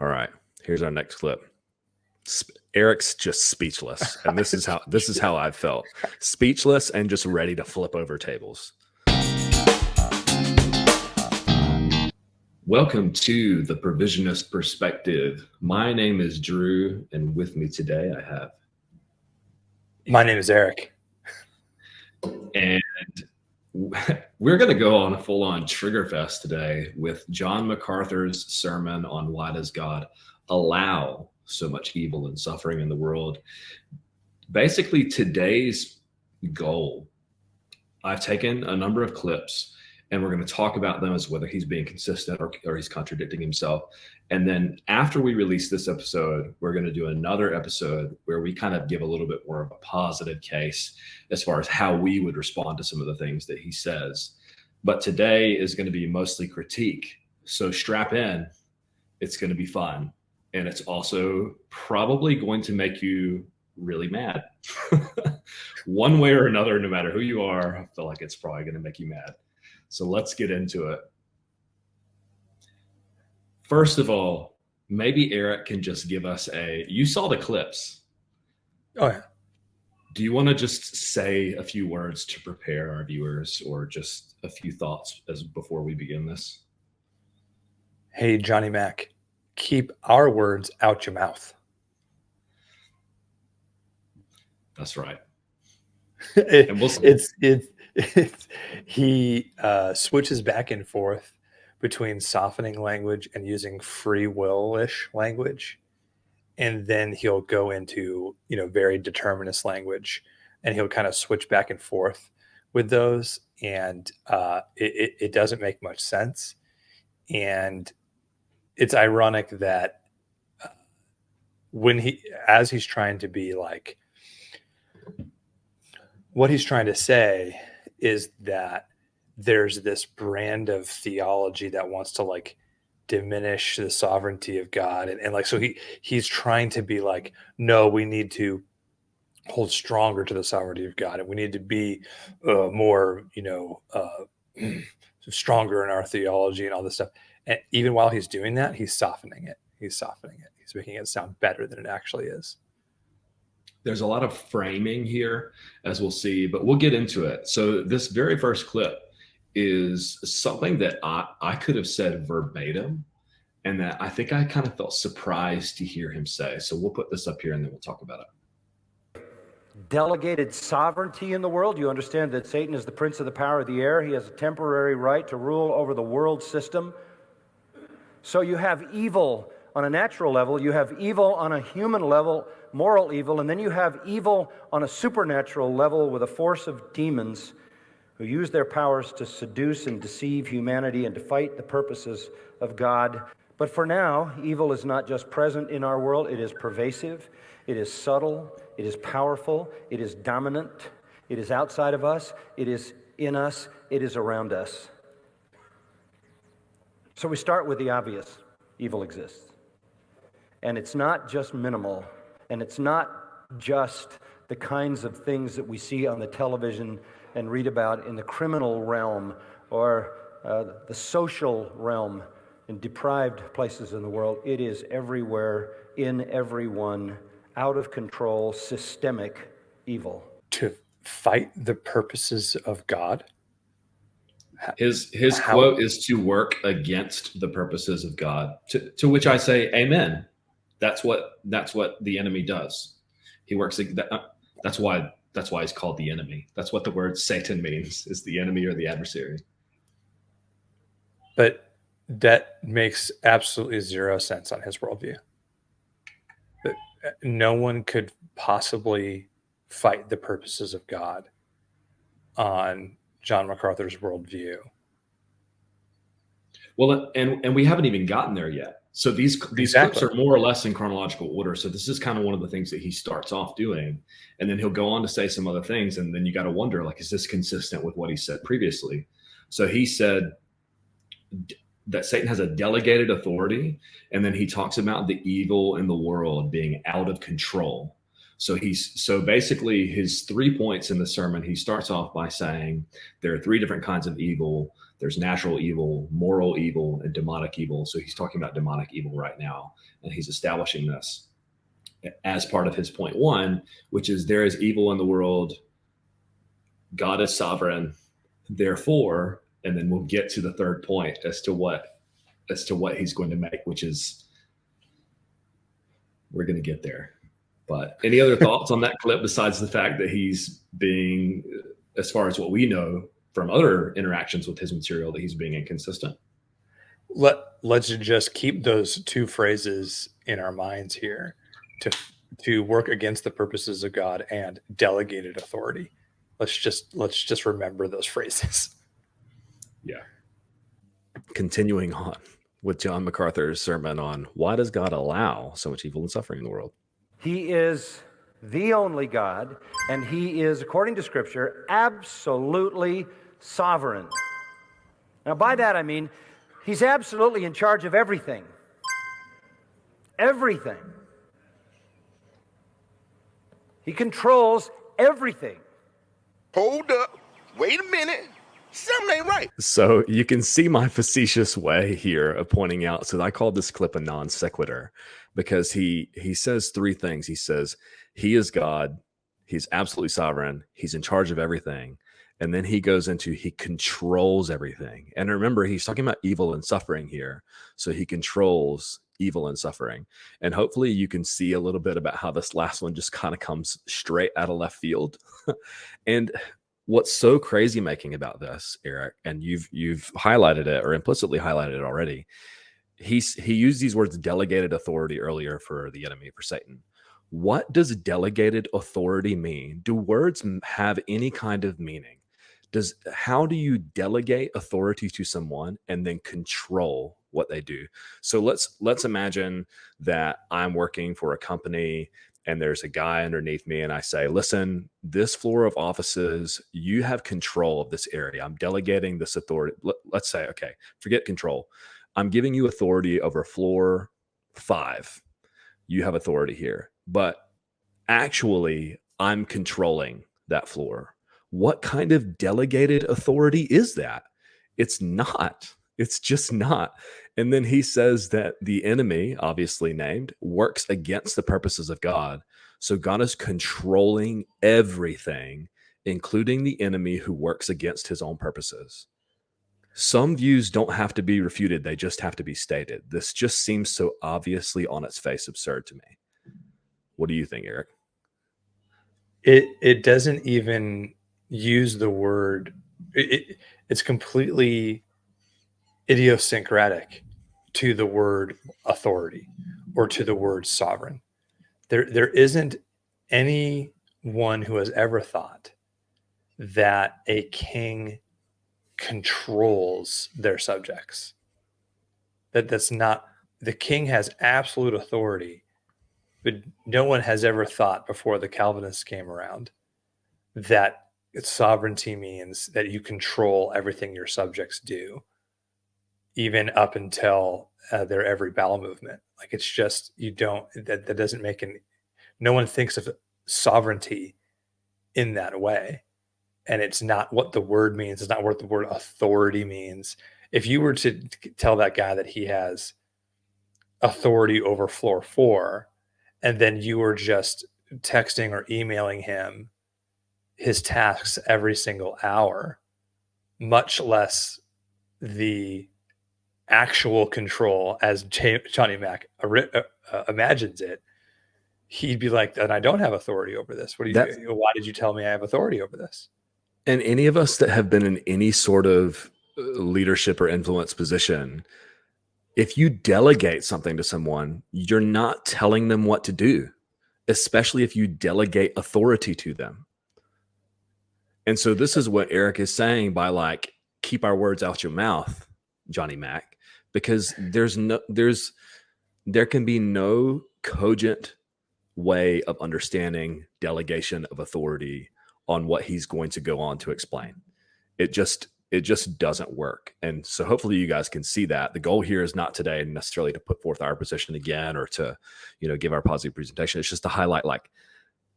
All right, here's our next clip. Eric's just speechless, and this is how I felt: speechless and just ready to flip over tables. Welcome to the Provisionist Perspective. My name is Drew, and with me today I have. My name is Eric. And we're going to go on a full-on trigger fest today with John MacArthur's sermon on why does God allow so much evil and suffering in the world. Basically, today's goal, I've taken a number of clips and we're going to talk about them as whether he's being consistent or he's contradicting himself. And then after we release this episode, we're going to do another episode where we kind of give a little bit more of a positive case as far as how we would respond to some of the things that he says. But today is going to be mostly critique. So strap in. It's going to be fun. And it's also probably going to make you really mad. One way or another, no matter who you are, I feel like it's probably going to make you mad. So let's get into it. First of all, maybe Eric can just give us you saw the clips. Oh, yeah. Do you want to just say a few words to prepare our viewers, or just a few thoughts before we begin this? Hey, Johnny Mac, keep our words out your mouth. That's right. He switches back and forth between softening language and using free will-ish language, and then he'll go into very determinist language, and he'll kind of switch back and forth with those, and it doesn't make much sense. And it's ironic that as he's trying to be like, what he's trying to say is that there's this brand of theology that wants to like diminish the sovereignty of God. And like, so he's trying to be like, no, we need to hold stronger to the sovereignty of God. And we need to be more, stronger in our theology and all this stuff. And even while he's doing that, he's softening it. He's making it sound better than it actually is. There's a lot of framing here, as we'll see, but we'll get into it. So this very first clip is something that I could have said verbatim, and that I think I kind of felt surprised to hear him say. So we'll put this up here and then we'll talk about it. Delegated sovereignty in the world. You understand that Satan is the prince of the power of the air. He has a temporary right to rule over the world system. So you have evil on a natural level, you have evil on a human level, moral evil, and then you have evil on a supernatural level with a force of demons who use their powers to seduce and deceive humanity and to fight the purposes of God. But for now, evil is not just present in our world, it is pervasive, it is subtle, it is powerful, it is dominant, it is outside of us, it is in us, it is around us. So we start with the obvious. Evil exists. And it's not just minimal, and it's not just the kinds of things that we see on the television and read about in the criminal realm or the social realm in deprived places in the world. It is everywhere, in everyone, out of control, systemic evil. To fight the purposes of God? His quote is to work against the purposes of God, to which I say, amen. That's what the enemy does. He works. That's why he's called the enemy. That's what the word Satan means, is the enemy or the adversary. But that makes absolutely zero sense on his worldview. That no one could possibly fight the purposes of God on John MacArthur's worldview. Well, and we haven't even gotten there yet. So these clips are more or less in chronological order. So this is kind of one of the things that he starts off doing, and then he'll go on to say some other things, and then you got to wonder, like, is this consistent with what he said previously? So he said that Satan has a delegated authority, and then he talks about the evil in the world being out of control. So basically his 3 points in the sermon, he starts off by saying there are three different kinds of evil. There's natural evil, moral evil, and demonic evil. So he's talking about demonic evil right now, and he's establishing this as part of his point one, which is there is evil in the world. God is sovereign, therefore, and then we'll get to the third point as to what he's going to make, which is we're going to get there. But any other thoughts on that clip besides the fact that he's being, as far as what we know from other interactions with his material, that he's being inconsistent? Let's just keep those two phrases in our minds here: to work against the purposes of God and delegated authority. Let's just remember those phrases. Yeah. Continuing on with John MacArthur's sermon on why does God allow so much evil and suffering in the world? He is the only God, and he is, according to Scripture, absolutely sovereign. Now, by that I mean he's absolutely in charge of everything. Everything. He controls everything. Hold up. Wait a minute. Something ain't right. So you can see my facetious way here of pointing out. So I called this clip a non sequitur because he says three things. He says he is God, he's absolutely sovereign, he's in charge of everything, and then he goes into he controls everything. And remember, he's talking about evil and suffering here. So he controls evil and suffering. And hopefully you can see a little bit about how this last one just kind of comes straight out of left field. And what's so crazy making about this, Eric, and you've highlighted it or implicitly highlighted it already. He used these words delegated authority earlier for the enemy, for Satan. What does delegated authority mean? Do words have any kind of meaning? How do you delegate authority to someone and then control what they do? So let's imagine that I'm working for a company and there's a guy underneath me and I say, listen, this floor of offices, you have control of this area. I'm delegating this authority. Let's say, okay, forget control. I'm giving you authority over floor 5. You have authority here, but actually I'm controlling that floor. What kind of delegated authority is that? It's not. It's just not. And then he says that the enemy, obviously named, works against the purposes of God. So God is controlling everything, including the enemy who works against his own purposes. Some views don't have to be refuted. They just have to be stated. This just seems so obviously on its face absurd to me. What do you think, Eric? It doesn't even use the word. It's completely idiosyncratic to the word authority or to the word sovereign. There isn't anyone who has ever thought that a king controls their subjects. That's not, the king has absolute authority, but no one has ever thought before the Calvinists came around that sovereignty means that you control everything your subjects do, even up until their every bowel movement. Like, it's just, you don't, that doesn't make no one thinks of sovereignty in that way. And it's not what the word means. It's not what the word authority means. If you were to tell that guy that he has authority over floor 4, and then you were just texting or emailing him his tasks every single hour, much less the actual control as Johnny Mac imagines it, he'd be like, and I don't have authority over this. Why did you tell me I have authority over this? And any of us that have been in any sort of leadership or influence position, if you delegate something to someone, you're not telling them what to do, especially if you delegate authority to them. And so this is what Eric is saying by, like, keep our words out your mouth, Johnny Mac, because there can be no cogent way of understanding delegation of authority on what he's going to go on to explain. It just doesn't work. And so hopefully you guys can see that. The goal here is not today necessarily to put forth our position again or to, give our positive presentation. It's just to highlight, like,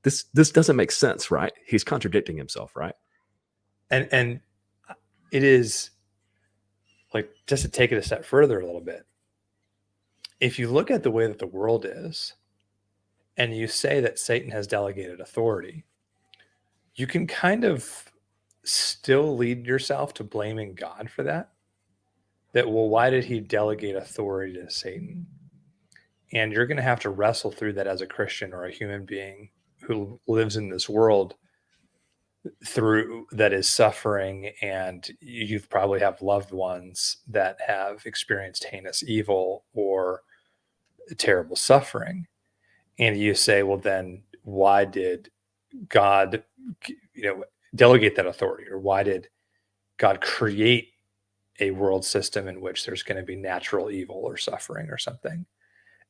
this doesn't make sense, right? He's contradicting himself, right? And it is like just to take it a step further a little bit, if you look at the way that the world is and you say that Satan has delegated authority, you can kind of still lead yourself to blaming God for that. That, well, why did he delegate authority to Satan? And you're going to have to wrestle through that as a Christian or a human being who lives in this world through that is suffering, and you've probably have loved ones that have experienced heinous evil or terrible suffering. And you say, well, then why did God, delegate that authority? Or why did God create a world system in which there's going to be natural evil or suffering or something?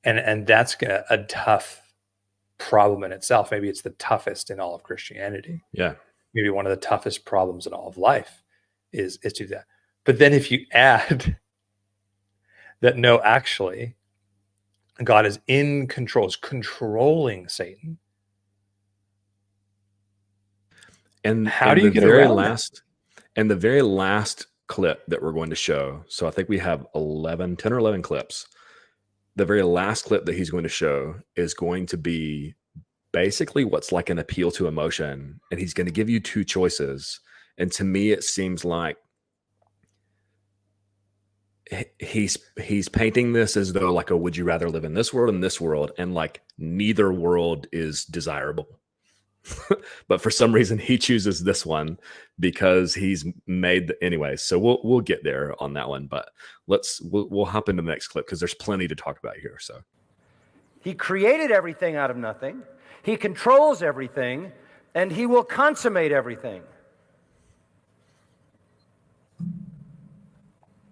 And that's a tough problem in itself. Maybe it's the toughest in all of Christianity. Yeah. Maybe one of the toughest problems in all of life is to do that. But then if you add that, no, actually, God is in control, is controlling Satan. And how do you get around that? And the very last clip that we're going to show, so I think we have 10 or 11 clips. The very last clip that he's going to show is going to be basically what's like an appeal to emotion, and he's going to give you two choices. And to me, it seems like he's painting this as though like, would you rather live in this world or in this world? And like neither world is desirable. But for some reason he chooses this one because he's made anyway. So we'll get there on that one, but we'll hop into the next clip because there's plenty to talk about here. So he created everything out of nothing. He controls everything, and he will consummate everything.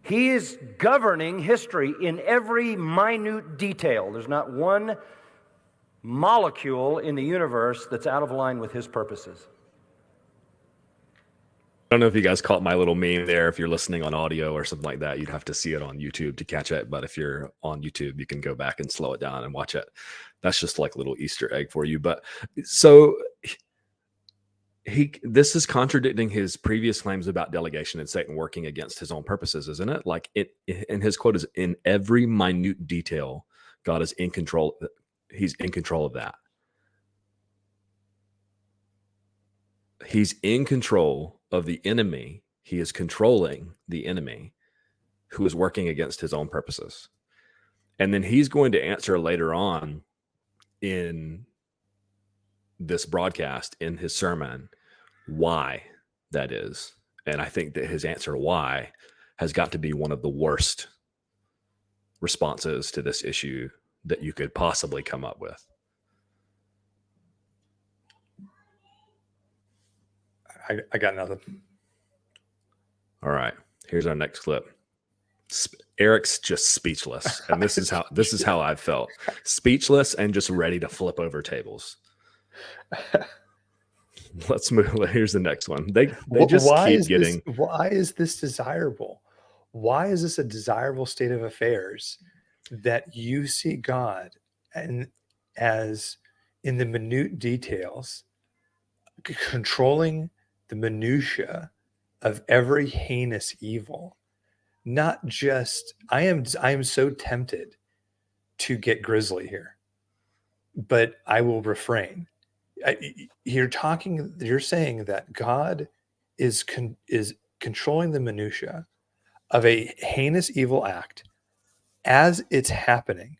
He is governing history in every minute detail. There's not one molecule in the universe that's out of line with his purposes. I don't know if you guys caught my little meme there. If you're listening on audio or something like that, you'd have to see it on YouTube to catch it. But if you're on YouTube, you can go back and slow it down and watch it. That's just like a little Easter egg for you. But so this is contradicting his previous claims about delegation and Satan working against his own purposes, isn't it? Like and his quote is, in every minute detail, God is in control. He's in control of that. He's in control of the enemy. He is controlling the enemy who is working against his own purposes. And then he's going to answer later on in this broadcast, in his sermon, why that is. And I think that his answer why has got to be one of the worst responses to this issue that you could possibly come up with. I got nothing. All right, here's our next clip. Eric's just speechless, and this is how I felt: speechless and just ready to flip over tables. Let's move. Here's the next one. They just keep getting. Why is this desirable? Why is this a desirable state of affairs that you see God and as in the minute details controlling the minutia of every heinous evil? Not just, I am so tempted to get grisly here, but I will refrain. You're saying that God is controlling the minutia of a heinous evil act as it's happening,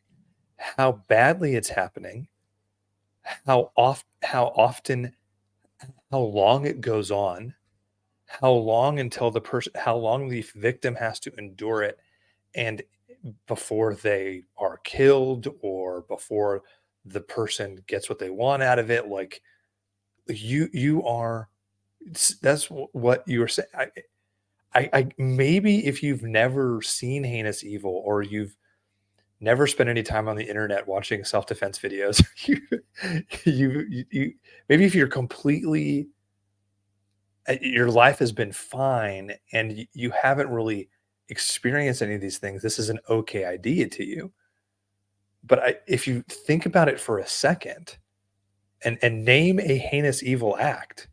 how badly it's happening, how often, how long it goes on, how long the victim has to endure it, and before they are killed or before the person gets what they want out of it. Like that's what you were saying. I maybe if you've never seen heinous evil or you've never spent any time on the internet watching self-defense videos, you maybe if you're completely, your life has been fine and you haven't really experienced any of these things, this is an okay idea to you. But if you think about it for a second and name a heinous evil act,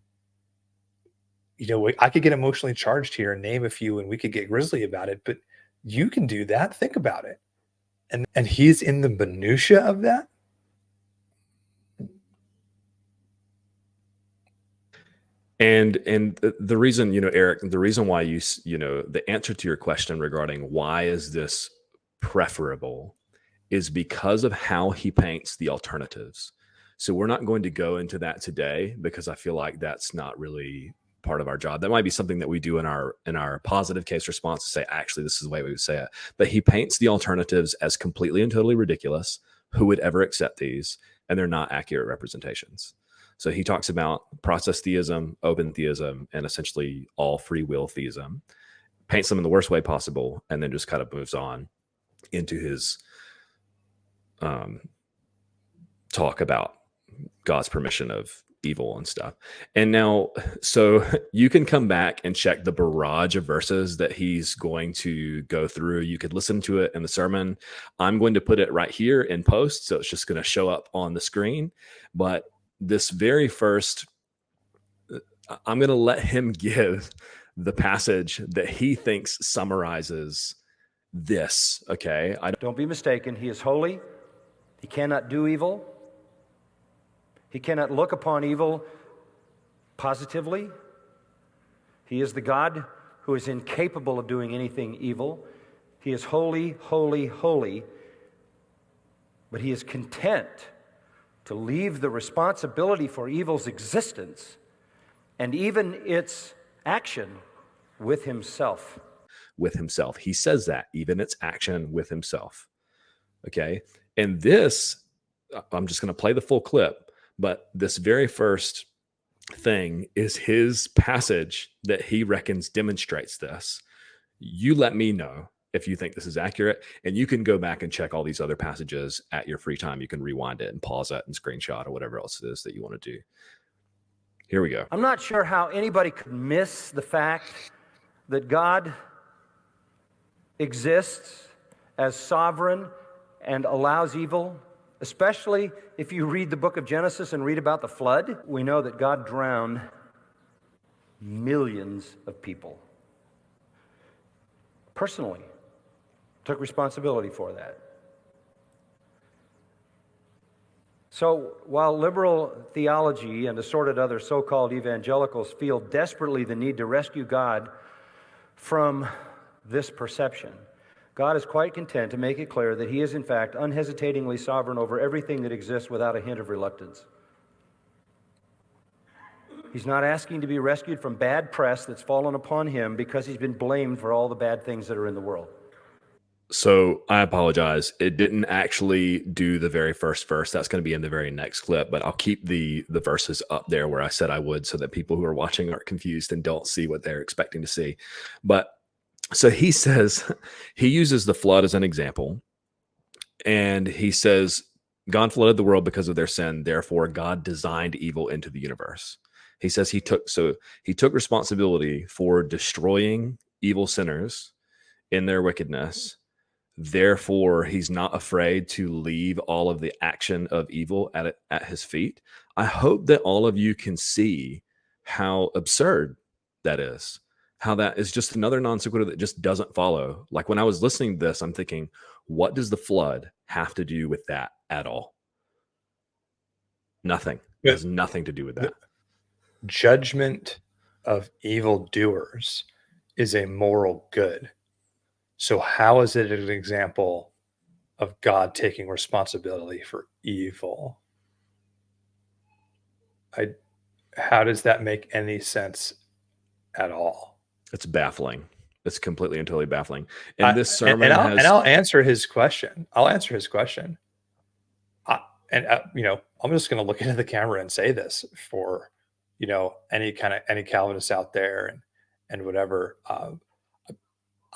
I could get emotionally charged here and name a few, and we could get grisly about it, but you can do that. Think about it. And he's in the minutia of that. And the reason, Eric, the reason why the answer to your question regarding why is this preferable is because of how he paints the alternatives. So we're not going to go into that today because I feel like that's not really part of our job. That might be something that we do in our positive case response to say, actually, this is the way we would say it. But he paints the alternatives as completely and totally ridiculous. Who would ever accept these? And they're not accurate representations. So he talks about process theism, open theism, and essentially all free will theism, paints them in the worst way possible, and then just kind of moves on into his talk about God's permission of evil and stuff. And now, so you can come back and check the barrage of verses that he's going to go through. You could listen to it in the sermon. I'm going to put it right here in post, so it's just going to show up on the screen. But this very first, I'm going to let him give the passage that he thinks summarizes this. Okay. Don't be mistaken. He is holy. He cannot do evil. He cannot look upon evil positively. He is the God who is incapable of doing anything evil. He is holy, holy, holy. But he is content to leave the responsibility for evil's existence and even its action with himself. With himself. He says that, even its action with himself. Okay. And this, I'm just going to play the full clip, but this very first thing is his passage that he reckons demonstrates this. You let me know if you think this is accurate, and you can go back and check all these other passages at your free time. You can rewind it and pause it and screenshot or whatever else it is that you want to do. Here we go. I'm not sure how anybody could miss the fact that God exists as sovereign and allows evil, especially if you read the book of Genesis and read about the flood. We know that God drowned millions of people. Personally, took responsibility for that. So while liberal theology and assorted other so-called evangelicals feel desperately the need to rescue God from this perception, God is quite content to make it clear that he is in fact unhesitatingly sovereign over everything that exists without a hint of reluctance. He's not asking to be rescued from bad press that's fallen upon him because he's been blamed for all the bad things that are in the world. So I apologize. It didn't actually do the very first verse. That's going to be in the very next clip, but I'll keep the verses up there where I said I would so that people who are watching aren't confused and don't see what they're expecting to see. But so he says, he uses the flood as an example, and he says, God flooded the world because of their sin. Therefore, God designed evil into the universe. He says he took responsibility for destroying evil sinners in their wickedness. Therefore, he's not afraid to leave all of the action of evil at his feet. I hope that all of you can see how absurd that is, how that is just another non sequitur that just doesn't follow. Like when I was listening to this, I'm thinking, what does the flood have to do with that at all? Nothing. It has nothing to do with that. Judgment of evildoers is a moral good. So how is it an example of God taking responsibility for evil? How does that make any sense at all? It's baffling. It's completely and totally baffling. And this sermon I'll answer his question. I'm just going to look into the camera and say this for, any Calvinists out there and whatever.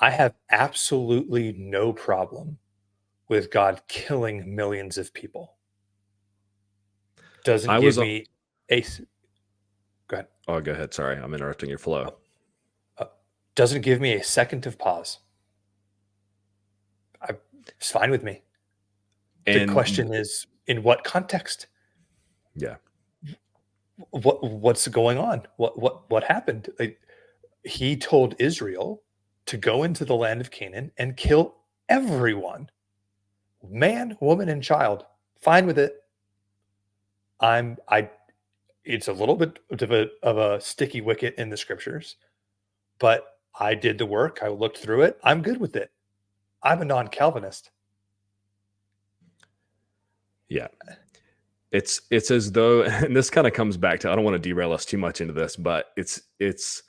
I have absolutely no problem with God killing millions of people. Doesn't give me a... Go ahead. Oh, go ahead. Sorry, I'm interrupting your flow. Doesn't give me a second of pause. It's fine with me. The question is, in what context? Yeah. what's going on? What happened? Like, he told Israel to go into the land of Canaan and kill everyone, man, woman, and child. Fine with it. It's a little bit of a sticky wicket in the scriptures, but I did the work. I looked through it. I'm good with it. I'm a non-Calvinist. Yeah. It's as though, and this kind of comes back to, I don't want to derail us too much into this, but it's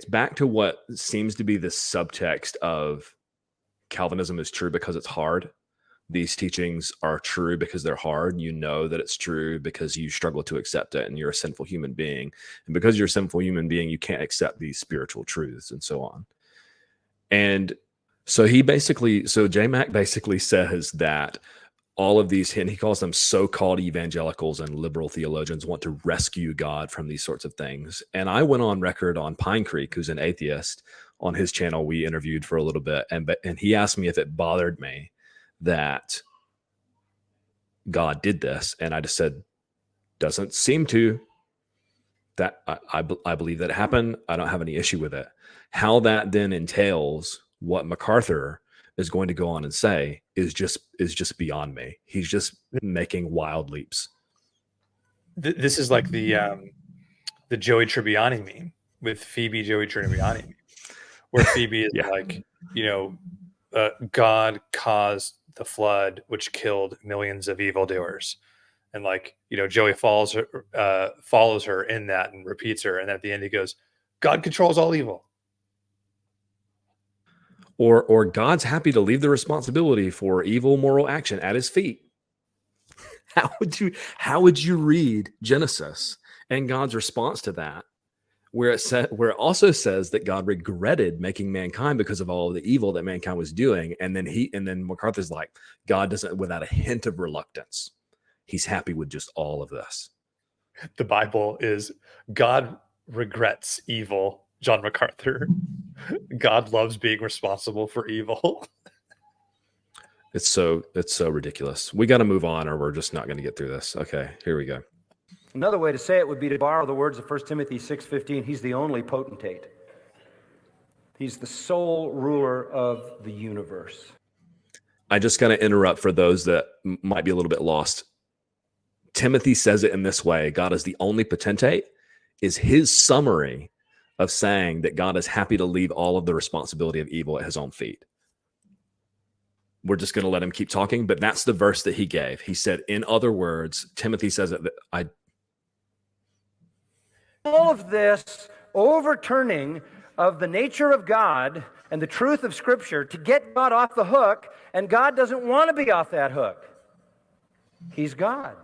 back to what seems to be the subtext of Calvinism is true because it's hard. These teachings are true because they're hard. You know that it's true because you struggle to accept it, and you're a sinful human being. And because you're a sinful human being, you can't accept these spiritual truths and so on. And so JMac basically says that all of these, and he calls them so-called evangelicals and liberal theologians, want to rescue God from these sorts of things. And I went on record on Pine Creek, who's an atheist, on his channel. We interviewed for a little bit, and he asked me if it bothered me that God did this, and I just said, doesn't seem to. That I believe that it happened. I don't have any issue with it. How that then entails what MacArthur is going to go on and say is just beyond me. He's just making wild leaps. This is like the Joey Tribbiani meme with Phoebe Joey Tribbiani, where Phoebe is like, God caused the flood, which killed millions of evildoers, and Joey follows her in that and repeats her, and at the end he goes, God controls all evil. Or God's happy to leave the responsibility for evil moral action at his feet. How would you read Genesis and God's response to that, where it also says that God regretted making mankind because of all of the evil that mankind was doing, and then MacArthur's like, God doesn't, without a hint of reluctance, he's happy with just all of this. The Bible is God regrets evil, John MacArthur. God loves being responsible for evil. It's so ridiculous. We got to move on, or we're just not going to get through this. Okay, here we go. Another way to say it would be to borrow the words of 1 Timothy 6:15. He's the only potentate. He's the sole ruler of the universe. I just got to interrupt for those that might be a little bit lost. Timothy says it in this way: God is the only potentate, is his summary of saying that God is happy to leave all of the responsibility of evil at his own feet. We're just going to let him keep talking, but that's the verse that he gave. He said, in other words, Timothy says it, all of this overturning of the nature of God and the truth of Scripture to get God off the hook, and God doesn't want to be off that hook. He's God.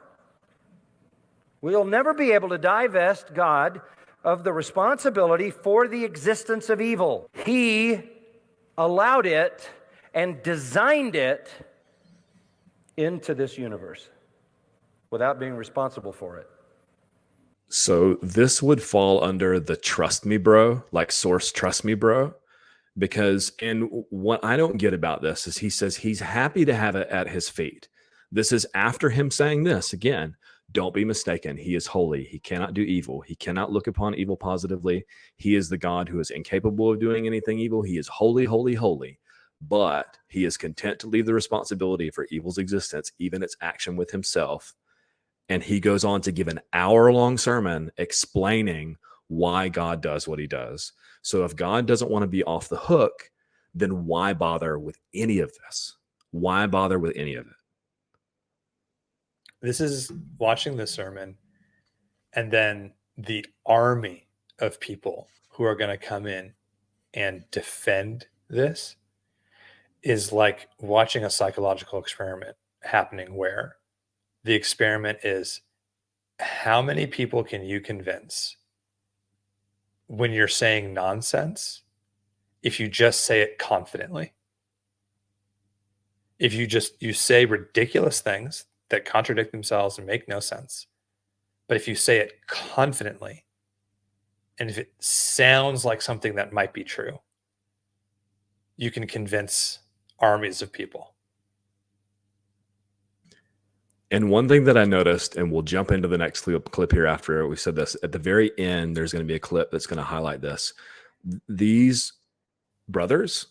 We'll never be able to divest God of the responsibility for the existence of evil. He allowed it and designed it into this universe without being responsible for it. So this would fall under the trust me bro, like source trust me bro, because, and what I don't get about this is he says he's happy to have it at his feet. This is after him saying this again. Don't be mistaken. He is holy. He cannot do evil. He cannot look upon evil positively. He is the God who is incapable of doing anything evil. He is holy, holy, holy. But he is content to leave the responsibility for evil's existence, even its action with himself. And he goes on to give an hour-long sermon explaining why God does what he does. So if God doesn't want to be off the hook, then why bother with any of this? Why bother with any of it? This is watching this sermon, and then the army of people who are going to come in and defend this is like watching a psychological experiment happening, where the experiment is, how many people can you convince when you're saying nonsense if you just say it confidently? If you say ridiculous things that contradict themselves and make no sense, but if you say it confidently, and if it sounds like something that might be true, you can convince armies of people. And one thing that I noticed, and we'll jump into the next clip here after we said this, at the very end, there's going to be a clip that's going to highlight this. These brothers,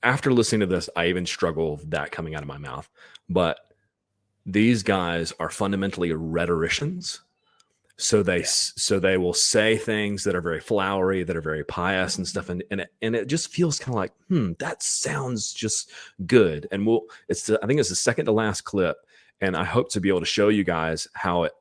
after listening to this, I even struggle with that coming out of my mouth. But these guys are fundamentally rhetoricians. So they will say things that are very flowery, that are very pious and stuff, and it just feels kind of like, that sounds just good. And I think it's the second to last clip, and I hope to be able to show you guys how it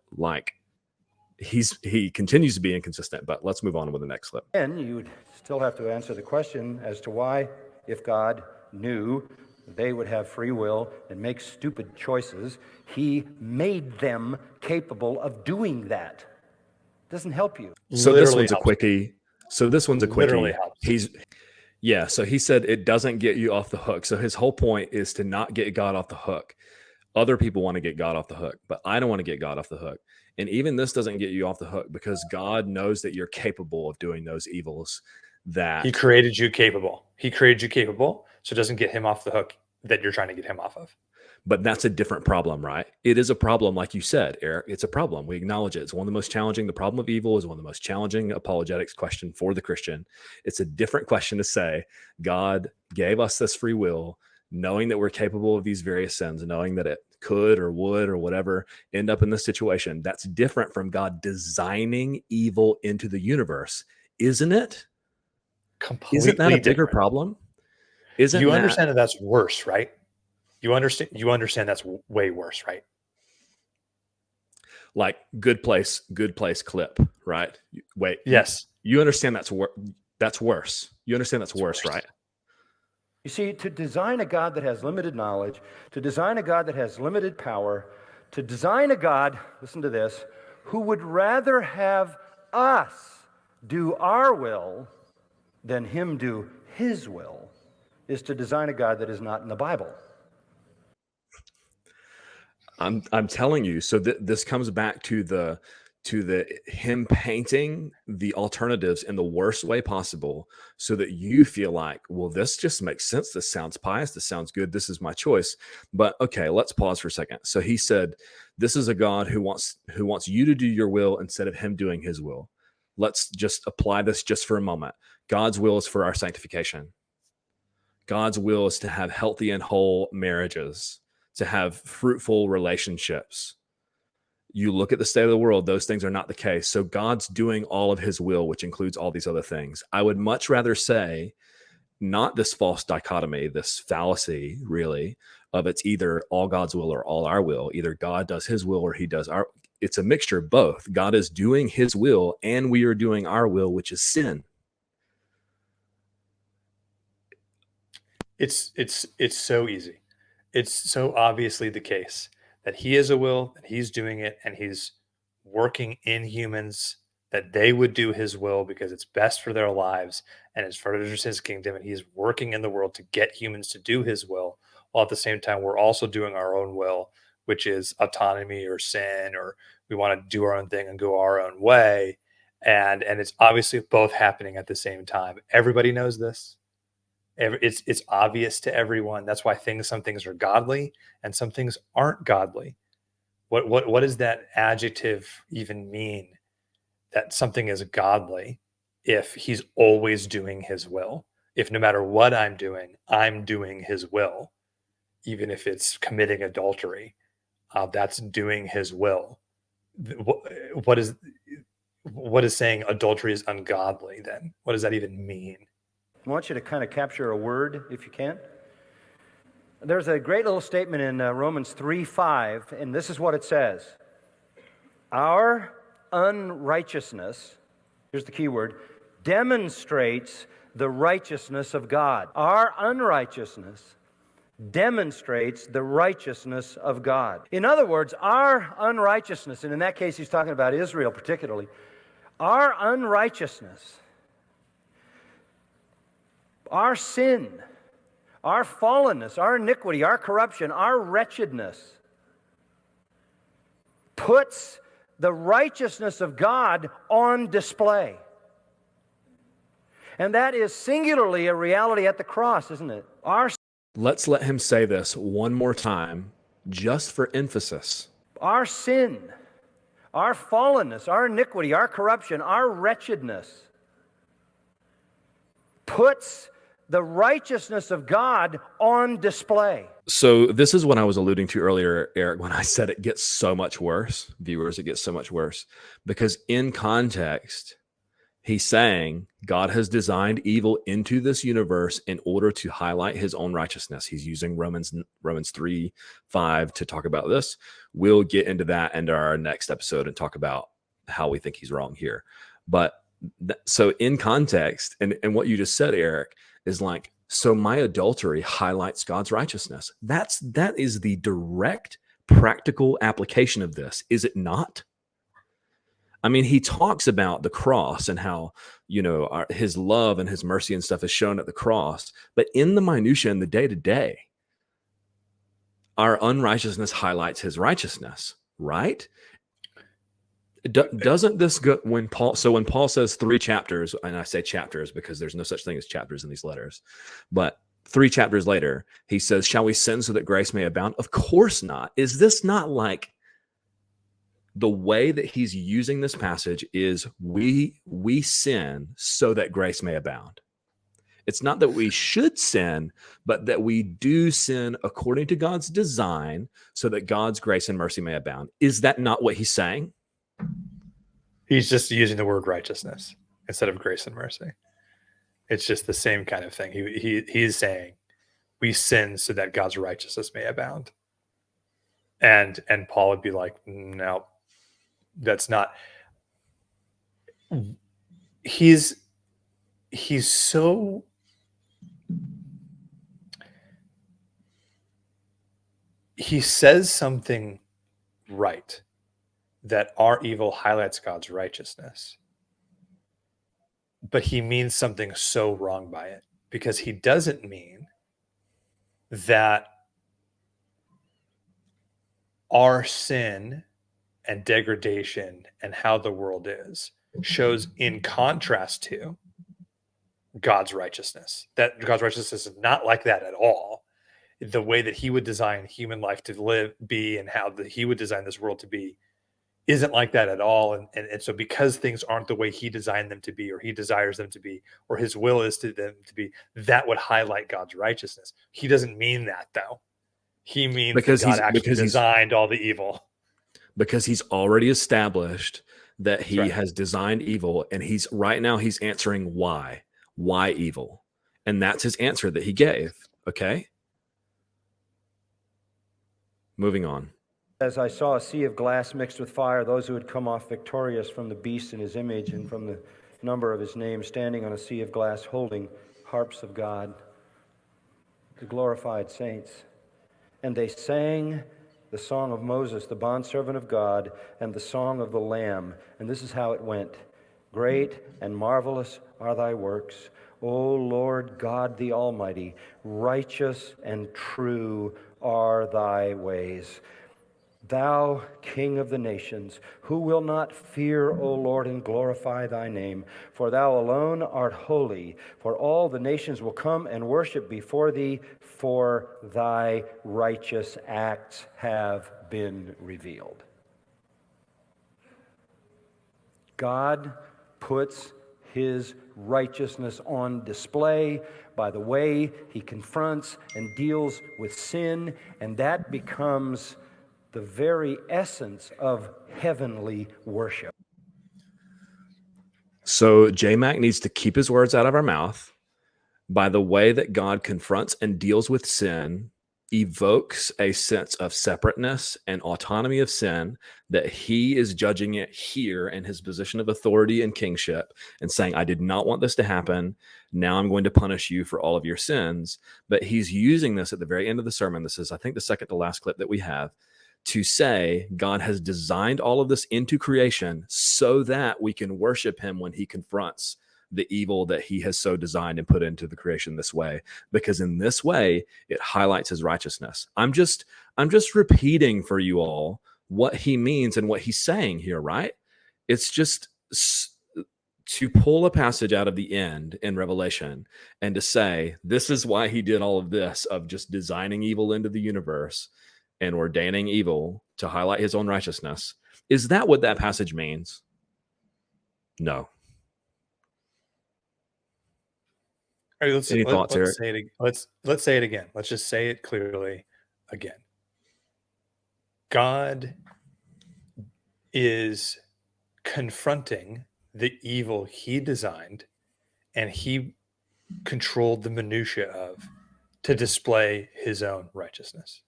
he continues to be inconsistent. But let's move on with the next clip. And you would still have to answer the question as to why, if God knew they would have free will and make stupid choices, he made them capable of doing that. Doesn't help you. So this one's a quickie. So this one's a quickie. Literally helps. So he said it doesn't get you off the hook. So his whole point is to not get God off the hook. Other people want to get God off the hook, but I don't want to get God off the hook. And even this doesn't get you off the hook because God knows that you're capable of doing those evils that He created you capable. He created you capable. So it doesn't get him off the hook that you're trying to get him off of. But that's a different problem, right? It is a problem, like you said, Eric. It's a problem. We acknowledge it. It's one of the most challenging. The problem of evil is one of the most challenging apologetics question for the Christian. It's a different question to say, God gave us this free will, knowing that we're capable of these various sins, knowing that it could or would or whatever end up in this situation. That's different from God designing evil into the universe, isn't it? Completely Isn't that a bigger different. problem? Isn't you that... understand that that's worse, right? You understand that's way worse, right? Like good place clip, right? Wait. Yes. You understand that's worse. You understand that's worse, right? You see, to design a God that has limited knowledge, to design a God that has limited power, to design a God, listen to this, who would rather have us do our will than him do his will, is to design a God that is not in the Bible. I'm telling you. So this comes back to the him painting the alternatives in the worst way possible, so that you feel like, well, this just makes sense. This sounds pious. This sounds good. This is my choice. But okay, let's pause for a second. So he said, this is a God who wants you to do your will instead of him doing his will. Let's just apply this just for a moment. God's will is for our sanctification. God's will is to have healthy and whole marriages, to have fruitful relationships. You look at the state of the world, those things are not the case. So God's doing all of his will, which includes all these other things. I would much rather say not this false dichotomy, this fallacy, really, of it's either all God's will or all our will. Either God does his will or he does our. It's a mixture of both. God is doing his will and we are doing our will, which is sin. It's so easy. It's so obviously the case that he has a will, that he's doing it, and he's working in humans that they would do his will because it's best for their lives and it's furthers his kingdom, and he's working in the world to get humans to do his will, while at the same time we're also doing our own will, which is autonomy or sin, or we want to do our own thing and go our own way. And it's obviously both happening at the same time. Everybody knows this. It's obvious to everyone. That's why some things are godly and some things aren't godly. What does that adjective even mean? That something is godly if he's always doing his will. If no matter what I'm doing his will, even if it's committing adultery, that's doing his will. What is saying adultery is ungodly then? What does that even mean? I want you to kind of capture a word, if you can. There's a great little statement in Romans 3:5, and this is what it says. Our unrighteousness, here's the key word, demonstrates the righteousness of God. Our unrighteousness demonstrates the righteousness of God. In other words, our unrighteousness, and in that case he's talking about Israel particularly, our unrighteousness, our sin, our fallenness, our iniquity, our corruption, our wretchedness puts the righteousness of God on display. And that is singularly a reality at the cross, isn't it? Let's let him say this one more time just for emphasis. Our sin, our fallenness, our iniquity, our corruption, our wretchedness puts the righteousness of God on display. So this is what I was alluding to earlier, Eric, when I said it gets so much worse. Viewers, it gets so much worse. Because in context, he's saying God has designed evil into this universe in order to highlight his own righteousness. He's using Romans 3:5 to talk about this. We'll get into that in our next episode and talk about how we think he's wrong here. But so in context, and what you just said, Eric, is like, so my adultery highlights God's righteousness. That is the direct practical application of this, is it not? I mean, he talks about the cross and how, his love and his mercy and stuff is shown at the cross. But in the minutia, in the day-to-day, our unrighteousness highlights his righteousness, right? Doesn't this go when Paul says 3 chapters, and I say chapters because there's no such thing as chapters in these letters, but 3 chapters later, he says, shall we sin so that grace may abound? Of course not. Is this not like the way that he's using this passage is we sin so that grace may abound? It's not that we should sin, but that we do sin according to God's design so that God's grace and mercy may abound. Is that not what he's saying? He's just using the word righteousness instead of grace and mercy. It's just the same kind of thing. He's saying we sin so that God's righteousness may abound. And Paul would be like, no, that's not. He says something right, that our evil highlights God's righteousness. But he means something so wrong by it, because he doesn't mean that our sin and degradation and how the world is shows in contrast to God's righteousness. That God's righteousness is not like that at all. The way that he would design human life to be, and how he would design this world to be, isn't like that at all. And so because things aren't the way he designed them to be, or he desires them to be, or his will is to them to be, that would highlight God's righteousness. He doesn't mean that, though. He means because God actually designed all the evil. Because he's already established that he has designed evil, and he's answering why evil. And that's his answer that he gave. Okay. Moving on. As I saw a sea of glass mixed with fire, those who had come off victorious from the beast in his image and from the number of his name, standing on a sea of glass, holding harps of God, the glorified saints. And they sang the song of Moses, the bondservant of God, and the song of the Lamb. And this is how it went. Great and marvelous are thy works, O Lord God the Almighty. Righteous and true are thy ways. Thou King of the nations, who will not fear, O Lord, and glorify thy name? For thou alone art holy, for all the nations will come and worship before thee, for thy righteous acts have been revealed. God puts his righteousness on display by the way he confronts and deals with sin, and that becomes the very essence of heavenly worship. So JMac needs to keep his words out of our mouth. By the way that God confronts and deals with sin, evokes a sense of separateness and autonomy of sin, that he is judging it here in his position of authority and kingship and saying, I did not want this to happen. Now I'm going to punish you for all of your sins. But he's using this at the very end of the sermon. This is, I think, the second to last clip that we have, to say God has designed all of this into creation so that we can worship him when he confronts the evil that he has so designed and put into the creation this way, because in this way it highlights his righteousness. I'm just repeating for you all what he means and what he's saying here, right? It's just to pull a passage out of the end in Revelation and to say, this is why he did all of this, of just designing evil into the universe and ordaining evil to highlight his own righteousness. Is that what that passage means? No. All right, Any thoughts, Eric? say it. Let's say it again. Let's just say it clearly again. God is confronting the evil he designed and he controlled the minutia of to display his own righteousness.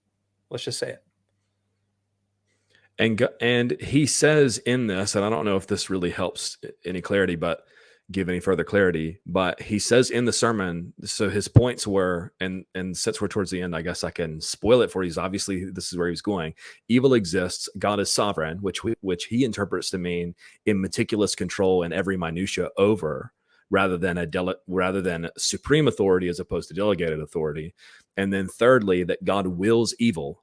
Let's just say it. And he says in this, and I don't know if this really helps any clarity, but give any further clarity, but he says in the sermon, so his points were, and since we're towards the end, I guess I can spoil it for you. Obviously, this is where he was going. Evil exists. God is sovereign, which he interprets to mean in meticulous control in every minutia over, rather than supreme authority as opposed to delegated authority. And then thirdly, that God wills evil.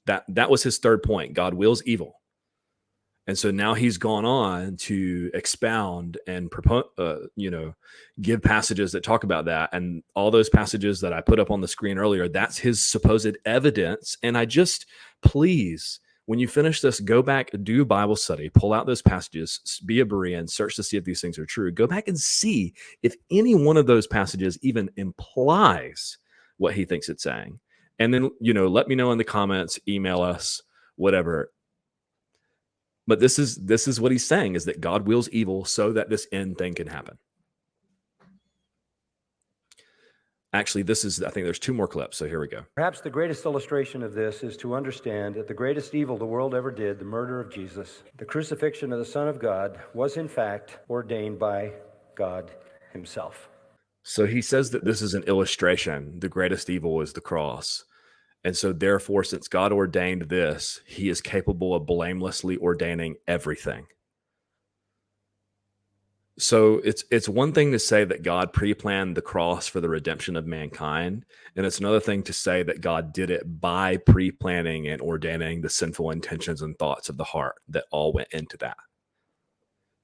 That was his third point. God wills evil. And so now he's gone on to expound and give passages that talk about that. And all those passages that I put up on the screen earlier, that's his supposed evidence. And I just, please, when you finish this, go back, do Bible study, pull out those passages, be a Berean, search to see if these things are true. Go back and see if any one of those passages even implies what he thinks it's saying. And then, let me know in the comments, email us, whatever. But this is what he's saying, is that God wills evil so that this end thing can happen. Actually, I think there's two more clips, so here we go. Perhaps the greatest illustration of this is to understand that the greatest evil the world ever did, the murder of Jesus, the crucifixion of the Son of God, was in fact ordained by God himself. So he says that this is an illustration. The greatest evil is the cross. And so therefore, since God ordained this, he is capable of blamelessly ordaining everything. So it's one thing to say that God pre-planned the cross for the redemption of mankind. And it's another thing to say that God did it by pre-planning and ordaining the sinful intentions and thoughts of the heart that all went into that.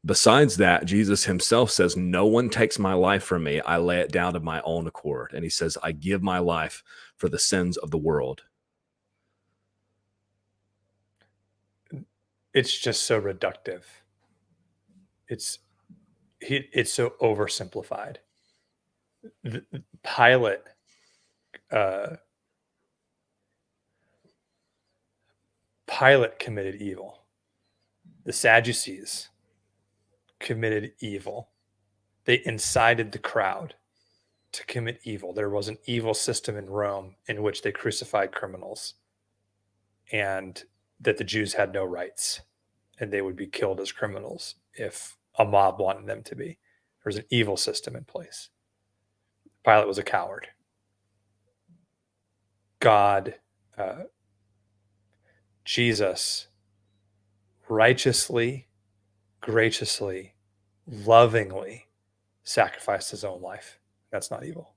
Besides that, Jesus himself says, no one takes my life from me. I lay it down of my own accord. And he says, I give my life for the sins of the world. It's just so reductive. It's so oversimplified. Pilate committed evil. The Sadducees committed evil. They incited the crowd to commit evil. There was an evil system in Rome in which they crucified criminals, and that the Jews had no rights and they would be killed as criminals if a mob wanted them to be. There was an evil system in place. Pilate was a coward. God, Jesus, righteously, graciously, lovingly sacrificed his own life. That's not evil.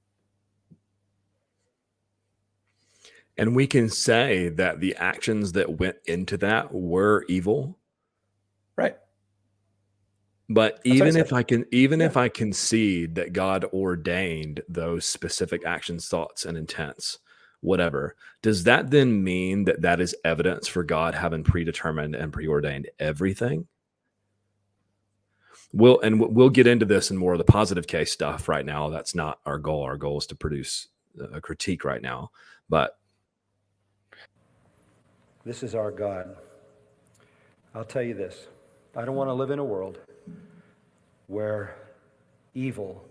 And we can say that the actions that went into that were evil. Right. But even if I concede that God ordained those specific actions, thoughts, and intents, whatever, does that then mean that that is evidence for God having predetermined and preordained everything? We'll get into this in more of the positive case stuff right now. That's not our goal. Our goal is to produce a critique right now. But this is our God. I'll tell you this. I don't want to live in a world where evil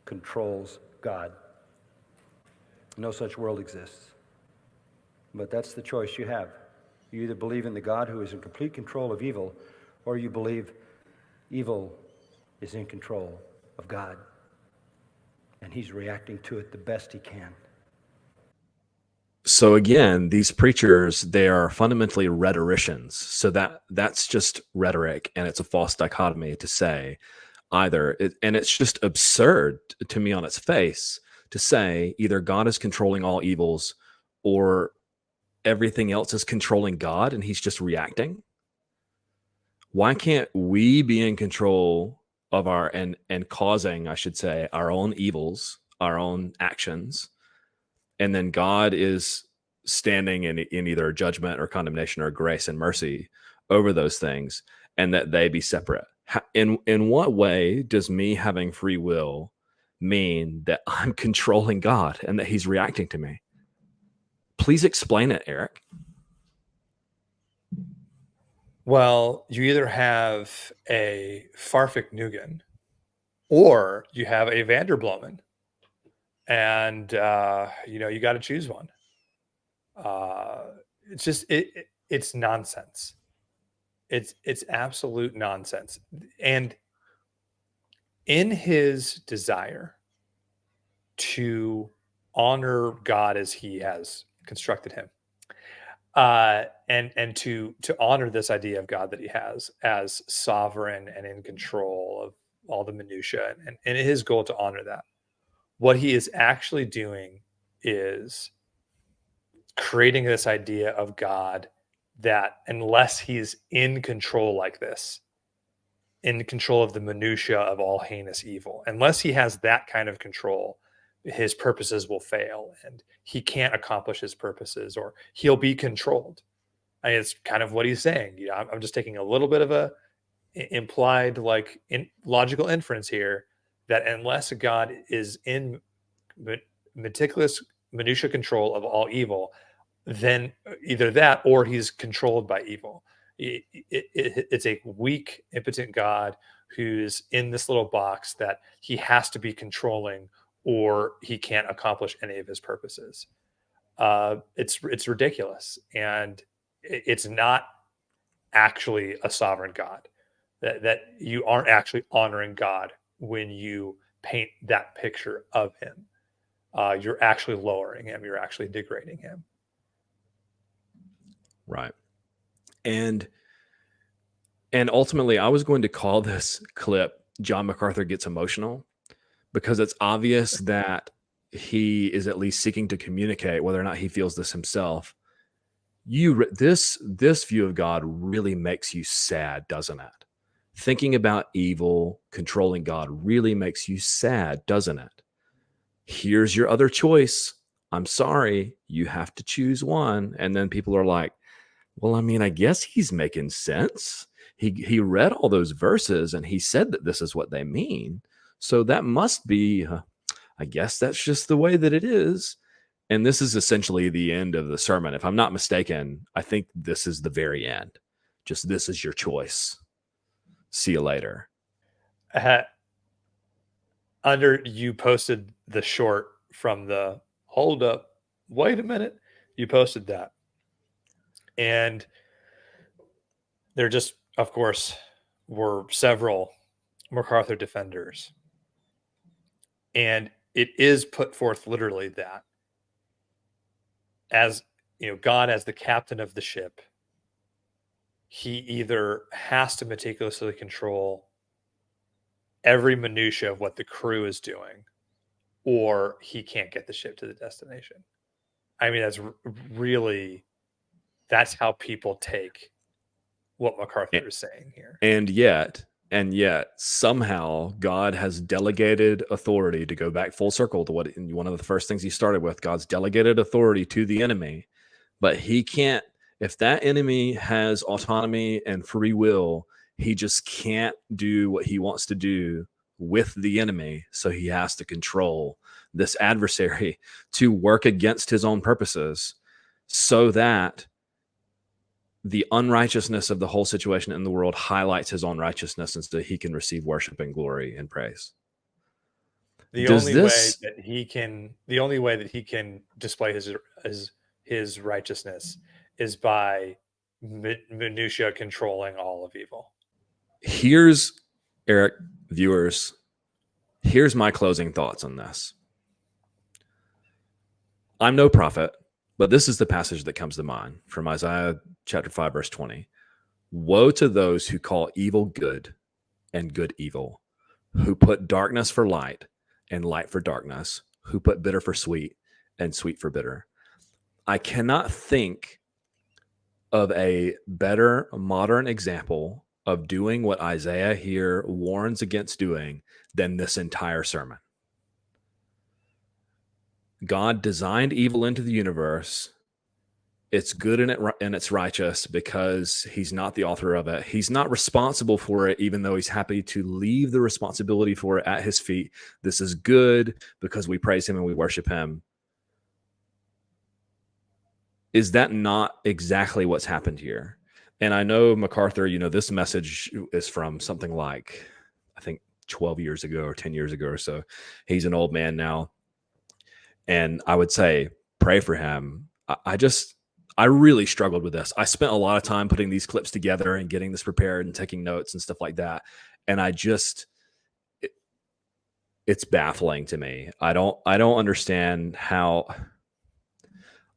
controls God. No such world exists. But that's the choice you have. You either believe in the God who is in complete control of evil, or you believe evil is in control of God, and he's reacting to it the best he can. So again, these preachers, they are fundamentally rhetoricians. So that's just rhetoric, and it's a false dichotomy to say either. And it's just absurd to me on its face to say either God is controlling all evils or everything else is controlling God and he's just reacting. Why can't we be in control of and causing, I should say, our own evils, our own actions? And then God is standing in either judgment or condemnation or grace and mercy over those things, and that they be separate. In what way does me having free will mean that I'm controlling God and that he's reacting to me? Please explain it, Eric. Well, you either have a Farfik-Nugan or you have a Vanderbloemen, and you got to choose one. It's just it's nonsense. It's absolute nonsense. And in his desire to honor God as he has constructed him, and to honor this idea of God that he has as sovereign and in control of all the minutia, and his goal to honor that, what he is actually doing is creating this idea of God that unless he's in control like this, in control of the minutia of all heinous evil, unless he has that kind of control, his purposes will fail and he can't accomplish his purposes, or he'll be controlled. It's kind of what he's saying. I'm just taking a little bit of a implied logical inference here that unless God is in meticulous minutia control of all evil, then either that or he's controlled by evil. It's a weak, impotent God who's in this little box that he has to be controlling or he can't accomplish any of his purposes. It's ridiculous, and it's not actually a sovereign God. That you aren't actually honoring God when you paint that picture of him. You're actually lowering him. You're actually degrading him. Right. And ultimately, I was going to call this clip John MacArthur Gets Emotional, because it's obvious that he is at least seeking to communicate, whether or not he feels this himself. This view of God really makes you sad, doesn't it? Thinking about evil, controlling God really makes you sad, doesn't it? Here's your other choice. I'm sorry, you have to choose one. And then people are like, well, I mean, I guess he's making sense. He read all those verses and he said that this is what they mean. So that must be, I guess that's just the way that it is. And this is essentially the end of the sermon. If I'm not mistaken, I think this is the very end. Just, this is your choice. See you later. You posted the short from the hold up, wait a minute. You posted that. And there just, of course, were several MacArthur defenders. And it is put forth literally that as God as the captain of the ship, he either has to meticulously control every minutia of what the crew is doing, or he can't get the ship to the destination. I mean, that's how people take what MacArthur is saying here. And yet somehow God has delegated authority, to go back full circle to one of the first things he started with. God's delegated authority to the enemy, but he can't, if that enemy has autonomy and free will, he just can't do what he wants to do with the enemy. So he has to control this adversary to work against his own purposes, so that the unrighteousness of the whole situation in the world highlights his own righteousness, and so he can receive worship and glory and praise. The only way that he can display his righteousness is by minutia controlling all of evil. Here's, Eric, viewers, here's my closing thoughts on this. I'm no prophet, but this is the passage that comes to mind from Isaiah chapter 5, verse 20. Woe to those who call evil good and good evil, who put darkness for light and light for darkness, who put bitter for sweet and sweet for bitter. I cannot think of a better modern example of doing what Isaiah here warns against doing than this entire sermon. God designed evil into the universe It's good and it's righteous because he's not the author of it. He's not responsible for it, even though he's happy to leave the responsibility for it at his feet. This is good because we praise him and we worship him. Is that not exactly what's happened here? And I know MacArthur, this message is from something like, I think 12 years ago or 10 years ago or so. He's an old man now. And I would say, pray for him. I really struggled with this. I spent a lot of time putting these clips together and getting this prepared and taking notes and stuff like that. And it's baffling to me. I don't understand how.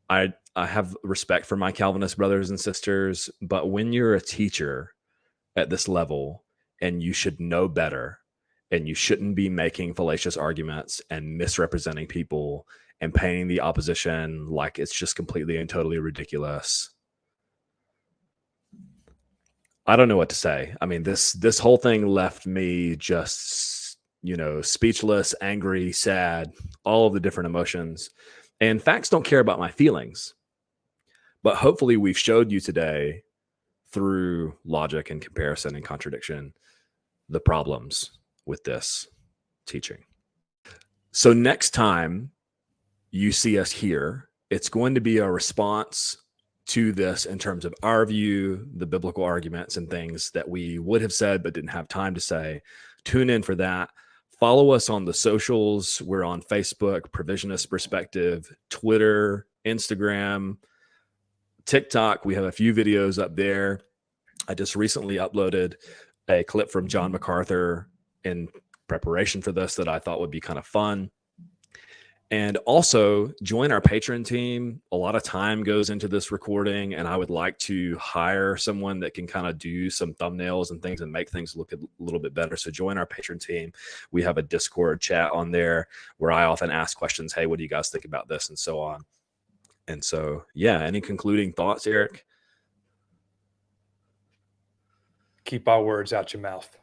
I have respect for my Calvinist brothers and sisters, but when you're a teacher at this level and you should know better and you shouldn't be making fallacious arguments and misrepresenting people and painting the opposition like it's just completely and totally ridiculous. I don't know what to say. I mean, this whole thing left me just, speechless, angry, sad, all of the different emotions. And facts don't care about my feelings. But hopefully we've showed you today through logic and comparison and contradiction the problems with this teaching. So next time you see us here, it's going to be a response to this in terms of our view, the biblical arguments and things that we would have said but didn't have time to say. Tune in for that. Follow us on the socials. We're on Facebook, Provisionist Perspective, Twitter, Instagram, TikTok. We have a few videos up there. I just recently uploaded a clip from John MacArthur in preparation for this that I thought would be kind of fun. And also join our Patreon team. A lot of time goes into this recording, and I would like to hire someone that can kind of do some thumbnails and things and make things look a little bit better. So join our Patreon team. We have a Discord chat on there where I often ask questions. Hey, what do you guys think about this? And so on. And so, yeah, any concluding thoughts, Eric? Keep our words out your mouth.